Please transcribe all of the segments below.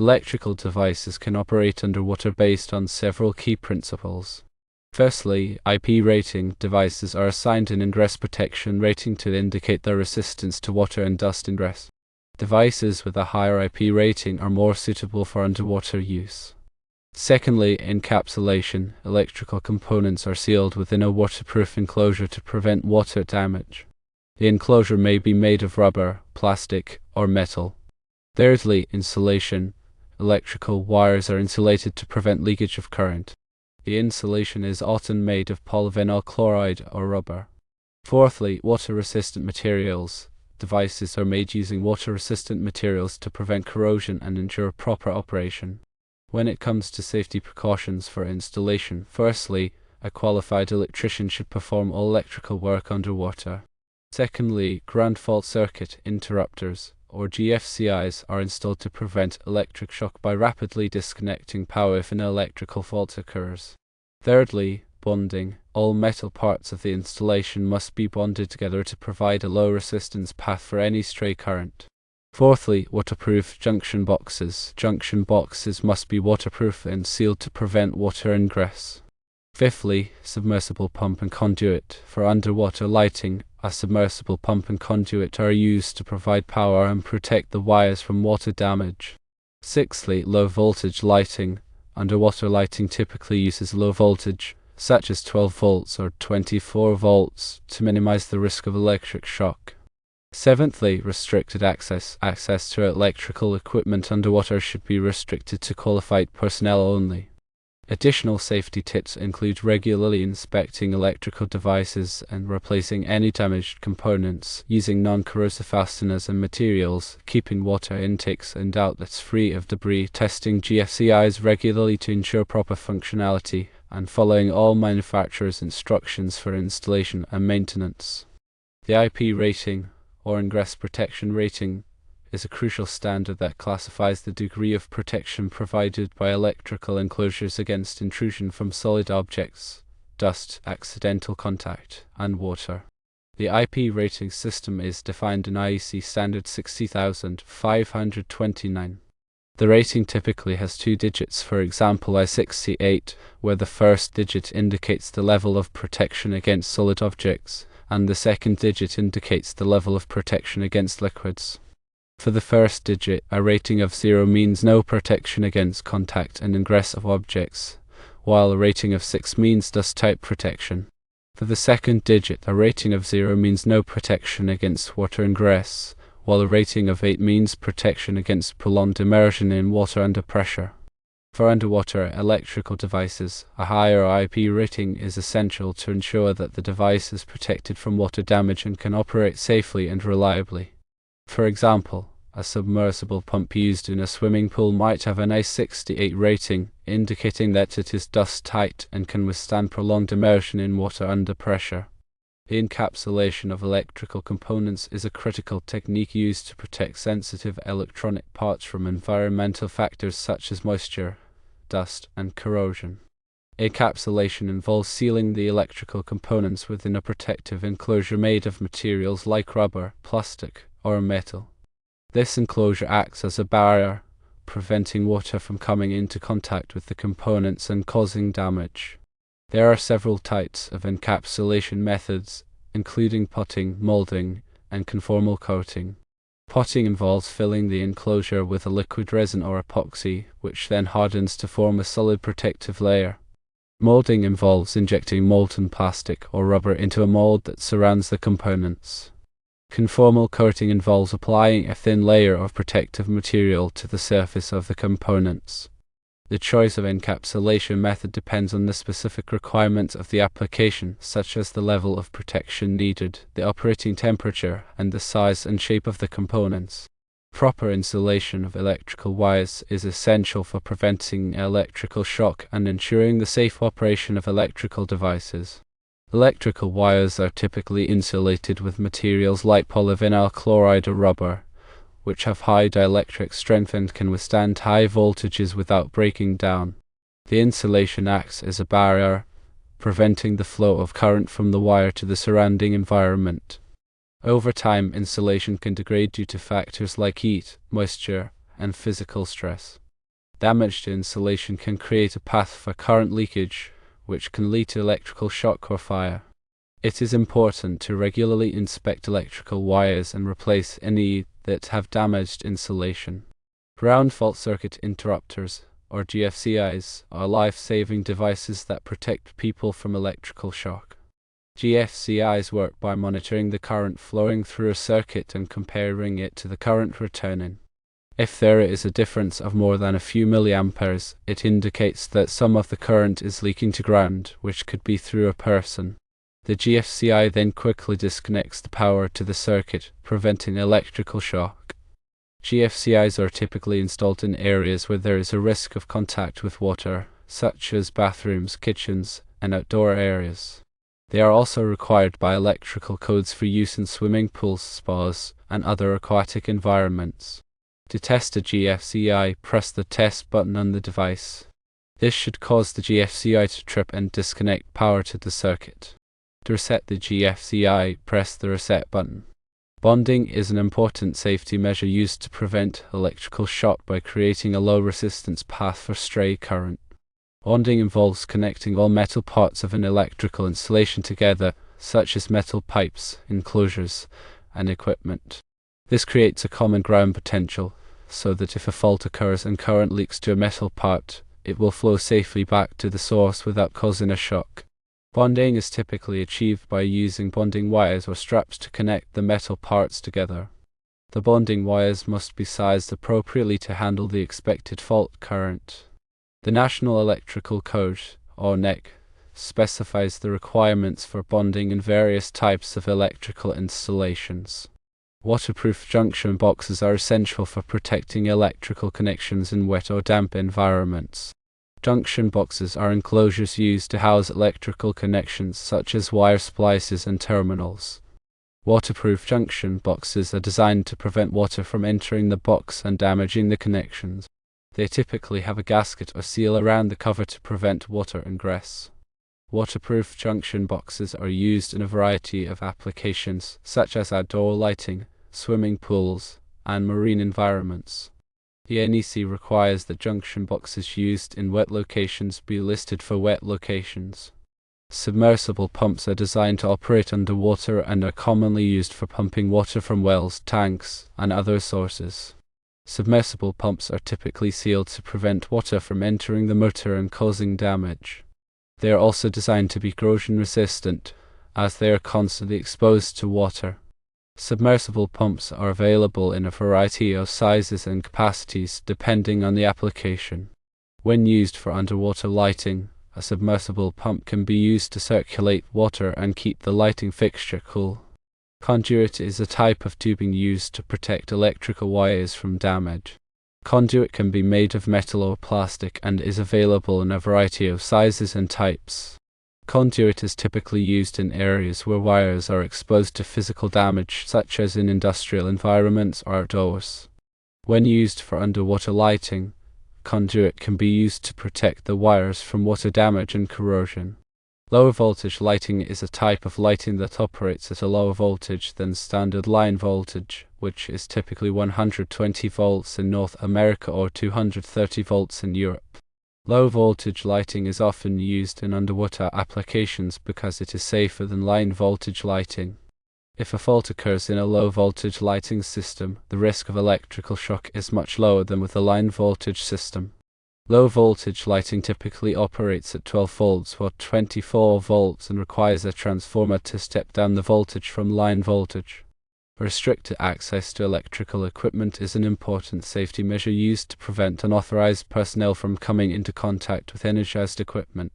Electrical devices can operate underwater based on several key principles. Firstly, IP rating devices are assigned an ingress protection rating to indicate their resistance to water and dust ingress. Devices with a higher IP rating are more suitable for underwater use. Secondly, encapsulation. Electrical components are sealed within a waterproof enclosure to prevent water damage. The enclosure may be made of rubber, plastic, or metal. Thirdly, insulation. Electrical wires are insulated to prevent leakage of current. The insulation is often made of polyvinyl chloride or rubber. Fourthly, water-resistant materials. Devices are made using water-resistant materials to prevent corrosion and ensure proper operation. When it comes to safety precautions for installation, firstly, a qualified electrician should perform all electrical work underwater. Secondly, ground fault circuit interrupters, or GFCIs, are installed to prevent electric shock by rapidly disconnecting power if an electrical fault occurs. Thirdly, bonding. All metal parts of the installation must be bonded together to provide a low resistance path for any stray current. Fourthly, waterproof junction boxes. Junction boxes must be waterproof and sealed to prevent water ingress. Fifthly, submersible pump and conduit. For underwater lighting, a submersible pump and conduit are used to provide power and protect the wires from water damage. Sixthly, low voltage lighting. Underwater lighting typically uses low voltage, such as 12 volts or 24 volts, to minimize the risk of electric shock. Seventhly, restricted access. Access to electrical equipment underwater should be restricted to qualified personnel only. Additional safety tips include regularly inspecting electrical devices and replacing any damaged components, using non-corrosive fasteners and materials, keeping water intakes and outlets free of debris, testing GFCIs regularly to ensure proper functionality, and following all manufacturers' instructions for installation and maintenance. The IP rating, or ingress protection rating, is a crucial standard that classifies the degree of protection provided by electrical enclosures against intrusion from solid objects, dust, accidental contact, and water. The IP rating system is defined in IEC standard 60529. The rating typically has two digits, for example I68, where the first digit indicates the level of protection against solid objects, and the second digit indicates the level of protection against liquids. For the first digit, a rating of 0 means no protection against contact and ingress of objects, while a rating of 6 means dust-type protection. For the second digit, a rating of 0 means no protection against water ingress, while a rating of 8 means protection against prolonged immersion in water under pressure. For underwater electrical devices, a higher IP rating is essential to ensure that the device is protected from water damage and can operate safely and reliably. For example, a submersible pump used in a swimming pool might have an I68 rating, indicating that it is dust-tight and can withstand prolonged immersion in water under pressure. The encapsulation of electrical components is a critical technique used to protect sensitive electronic parts from environmental factors such as moisture, dust, and corrosion. Encapsulation involves sealing the electrical components within a protective enclosure made of materials like rubber, plastic, or metal. This enclosure acts as a barrier, preventing water from coming into contact with the components and causing damage. There are several types of encapsulation methods, including potting, molding, and conformal coating. Potting involves filling the enclosure with a liquid resin or epoxy, which then hardens to form a solid protective layer. Molding involves injecting molten plastic or rubber into a mold that surrounds the components. Conformal coating involves applying a thin layer of protective material to the surface of the components. The choice of encapsulation method depends on the specific requirements of the application, such as the level of protection needed, the operating temperature, and the size and shape of the components. Proper insulation of electrical wires is essential for preventing electrical shock and ensuring the safe operation of electrical devices. Electrical wires are typically insulated with materials like polyvinyl chloride or rubber, which have high dielectric strength and can withstand high voltages without breaking down. The insulation acts as a barrier, preventing the flow of current from the wire to the surrounding environment. Over time, insulation can degrade due to factors like heat, moisture, and physical stress. Damaged insulation can create a path for current leakage, which can lead to electrical shock or fire. It is important to regularly inspect electrical wires and replace any that have damaged insulation. Ground fault circuit interrupters, or GFCIs, are life-saving devices that protect people from electrical shock. GFCIs work by monitoring the current flowing through a circuit and comparing it to the current returning. If there is a difference of more than a few milliamperes, it indicates that some of the current is leaking to ground, which could be through a person. The GFCI then quickly disconnects the power to the circuit, preventing electrical shock. GFCIs are typically installed in areas where there is a risk of contact with water, such as bathrooms, kitchens, and outdoor areas. They are also required by electrical codes for use in swimming pools, spas, and other aquatic environments. To test a GFCI, press the test button on the device. This should cause the GFCI to trip and disconnect power to the circuit. To reset the GFCI, press the reset button. Bonding is an important safety measure used to prevent electrical shock by creating a low-resistance path for stray current. Bonding involves connecting all metal parts of an electrical installation together, such as metal pipes, enclosures, and equipment. This creates a common ground potential, so that if a fault occurs and current leaks to a metal part, it will flow safely back to the source without causing a shock. Bonding is typically achieved by using bonding wires or straps to connect the metal parts together. The bonding wires must be sized appropriately to handle the expected fault current. The National Electrical Code, or NEC, specifies the requirements for bonding in various types of electrical installations. Waterproof junction boxes are essential for protecting electrical connections in wet or damp environments. Junction boxes are enclosures used to house electrical connections such as wire splices and terminals. Waterproof junction boxes are designed to prevent water from entering the box and damaging the connections. They typically have a gasket or seal around the cover to prevent water ingress. Waterproof junction boxes are used in a variety of applications, such as outdoor lighting, swimming pools, and marine environments. The NEC requires that junction boxes used in wet locations be listed for wet locations. Submersible pumps are designed to operate underwater and are commonly used for pumping water from wells, tanks, and other sources. Submersible pumps are typically sealed to prevent water from entering the motor and causing damage. They are also designed to be corrosion resistant, as they are constantly exposed to water. Submersible pumps are available in a variety of sizes and capacities depending on the application. When used for underwater lighting, a submersible pump can be used to circulate water and keep the lighting fixture cool. Conduit is a type of tubing used to protect electrical wires from damage. Conduit can be made of metal or plastic and is available in a variety of sizes and types. Conduit is typically used in areas where wires are exposed to physical damage, such as in industrial environments or outdoors. When used for underwater lighting, conduit can be used to protect the wires from water damage and corrosion. Lower voltage lighting is a type of lighting that operates at a lower voltage than standard line voltage, which is typically 120 volts in North America or 230 volts in Europe. Low voltage lighting is often used in underwater applications because it is safer than line voltage lighting. If a fault occurs in a low voltage lighting system, the risk of electrical shock is much lower than with a line voltage system. Low voltage lighting typically operates at 12 volts or 24 volts and requires a transformer to step down the voltage from line voltage. Restricted access to electrical equipment is an important safety measure used to prevent unauthorized personnel from coming into contact with energized equipment.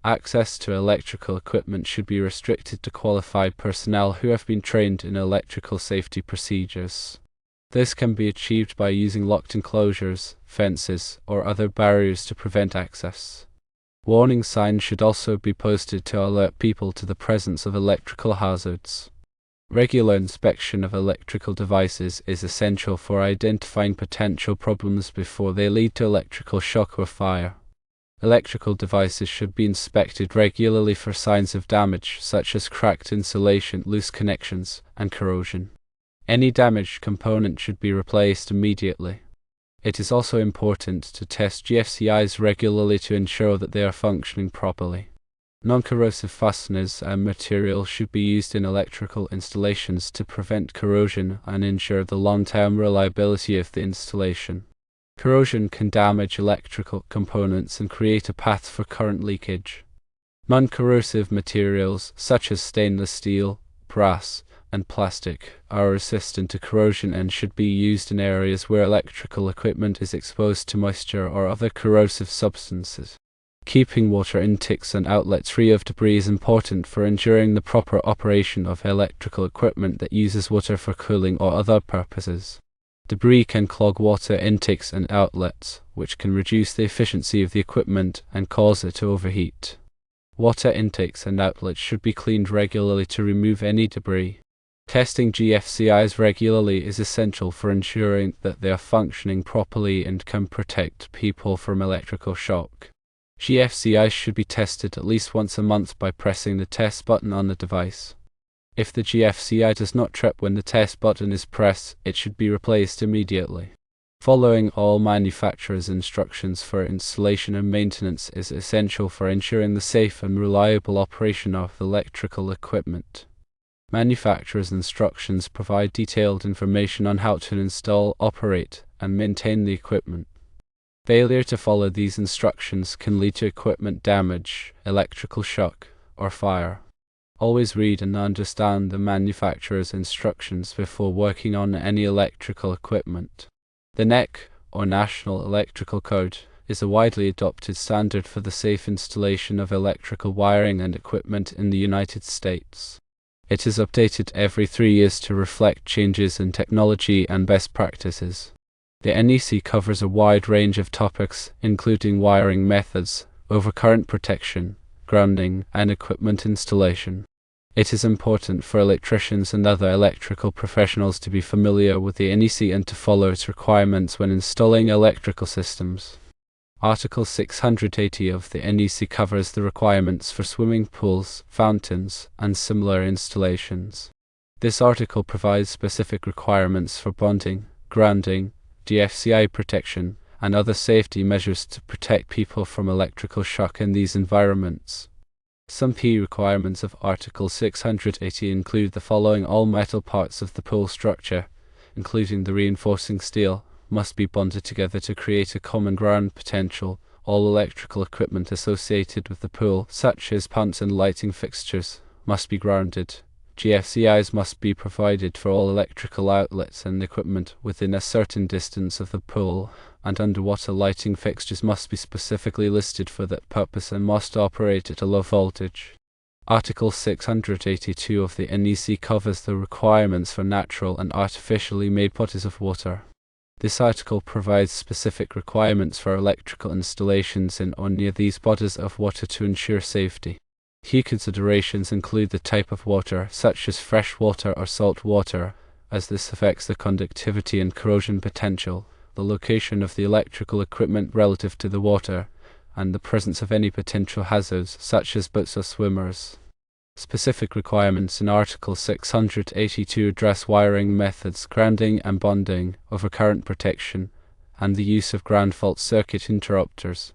Access to electrical equipment should be restricted to qualified personnel who have been trained in electrical safety procedures. This can be achieved by using locked enclosures, fences, or other barriers to prevent access. Warning signs should also be posted to alert people to the presence of electrical hazards. Regular inspection of electrical devices is essential for identifying potential problems before they lead to electrical shock or fire. Electrical devices should be inspected regularly for signs of damage, such as cracked insulation, loose connections, and corrosion. Any damaged component should be replaced immediately. It is also important to test GFCIs regularly to ensure that they are functioning properly. Non-corrosive fasteners and materials should be used in electrical installations to prevent corrosion and ensure the long-term reliability of the installation. Corrosion can damage electrical components and create a path for current leakage. Non-corrosive materials such as stainless steel, brass, and plastic are resistant to corrosion and should be used in areas where electrical equipment is exposed to moisture or other corrosive substances. Keeping water intakes and outlets free of debris is important for ensuring the proper operation of electrical equipment that uses water for cooling or other purposes. Debris can clog water intakes and outlets, which can reduce the efficiency of the equipment and cause it to overheat. Water intakes and outlets should be cleaned regularly to remove any debris. Testing GFCIs regularly is essential for ensuring that they are functioning properly and can protect people from electrical shock. GFCIs should be tested at least once a month by pressing the test button on the device. If the GFCI does not trip when the test button is pressed, it should be replaced immediately. Following all manufacturer's instructions for installation and maintenance is essential for ensuring the safe and reliable operation of electrical equipment. Manufacturer's instructions provide detailed information on how to install, operate, and maintain the equipment. Failure to follow these instructions can lead to equipment damage, electrical shock, or fire. Always read and understand the manufacturer's instructions before working on any electrical equipment. The NEC, or National Electrical Code, is a widely adopted standard for the safe installation of electrical wiring and equipment in the United States. It is updated every 3 years to reflect changes in technology and best practices. The NEC covers a wide range of topics, including wiring methods, overcurrent protection, grounding, and equipment installation. It is important for electricians and other electrical professionals to be familiar with the NEC and to follow its requirements when installing electrical systems. Article 680 of the NEC covers the requirements for swimming pools, fountains, and similar installations. This article provides specific requirements for bonding, grounding, GFCI protection, and other safety measures to protect people from electrical shock in these environments. Some key requirements of Article 680 include the following: all metal parts of the pool structure, including the reinforcing steel, must be bonded together to create a common ground potential. All electrical equipment associated with the pool, such as pumps and lighting fixtures, must be grounded. GFCIs must be provided for all electrical outlets and equipment within a certain distance of the pool, and underwater lighting fixtures must be specifically listed for that purpose and must operate at a low voltage. Article 682 of the NEC covers the requirements for natural and artificially made bodies of water. This article provides specific requirements for electrical installations in or near these bodies of water to ensure safety. Key considerations include the type of water, such as fresh water or salt water, as this affects the conductivity and corrosion potential, the location of the electrical equipment relative to the water, and the presence of any potential hazards, such as boats or swimmers. Specific requirements in Article 682 address wiring methods, grounding and bonding, overcurrent protection, and the use of ground fault circuit interrupters.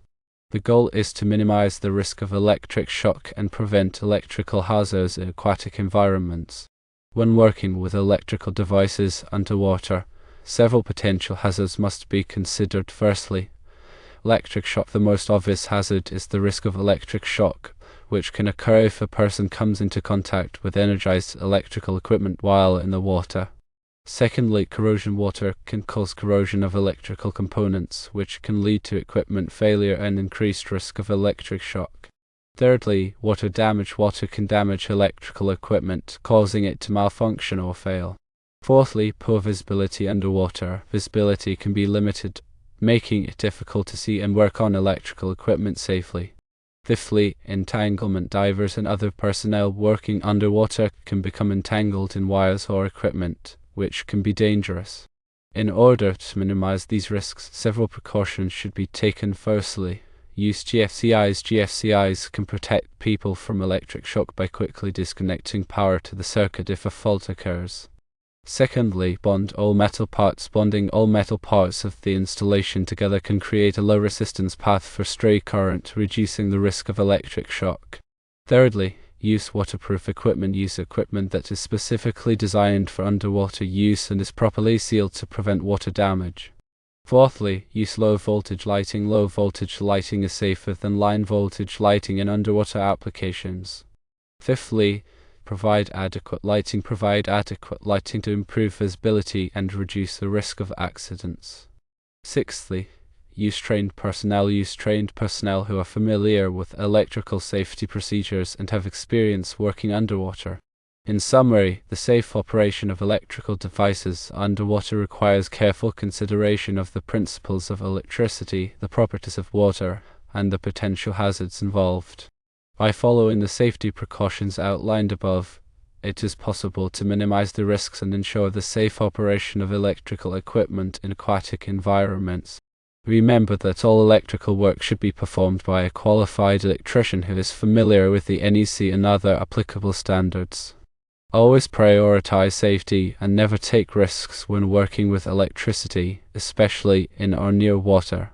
The goal is to minimize the risk of electric shock and prevent electrical hazards in aquatic environments. When working with electrical devices underwater, several potential hazards must be considered. Firstly, electric shock. The most obvious hazard is the risk of electric shock, which can occur if a person comes into contact with energized electrical equipment while in the water. Secondly, corrosion. Water can cause corrosion of electrical components, which can lead to equipment failure and increased risk of electric shock. Thirdly, water damage. Water can damage electrical equipment, causing it to malfunction or fail. Fourthly, poor visibility underwater. Visibility can be limited, making it difficult to see and work on electrical equipment safely. Fifthly, entanglement. Divers and other personnel working underwater can become entangled in wires or equipment, which can be dangerous. In order to minimize these risks, several precautions should be taken. Firstly, use GFCIs. GFCIs can protect people from electric shock by quickly disconnecting power to the circuit if a fault occurs. Secondly, bond all metal parts. Bonding all metal parts of the installation together can create a low resistance path for stray current, reducing the risk of electric shock. Thirdly, use waterproof equipment. Use equipment that is specifically designed for underwater use and is properly sealed to prevent water damage. Fourthly, use low voltage lighting. Low voltage lighting is safer than line voltage lighting in underwater applications. Fifthly, provide adequate lighting. Provide adequate lighting to improve visibility and reduce the risk of accidents. Sixthly, use trained personnel. Use trained personnel who are familiar with electrical safety procedures and have experience working underwater. In summary, the safe operation of electrical devices underwater requires careful consideration of the principles of electricity, the properties of water, and the potential hazards involved. By following the safety precautions outlined above, it is possible to minimize the risks and ensure the safe operation of electrical equipment in aquatic environments. Remember that all electrical work should be performed by a qualified electrician who is familiar with the NEC and other applicable standards. Always prioritize safety and never take risks when working with electricity, especially in or near water.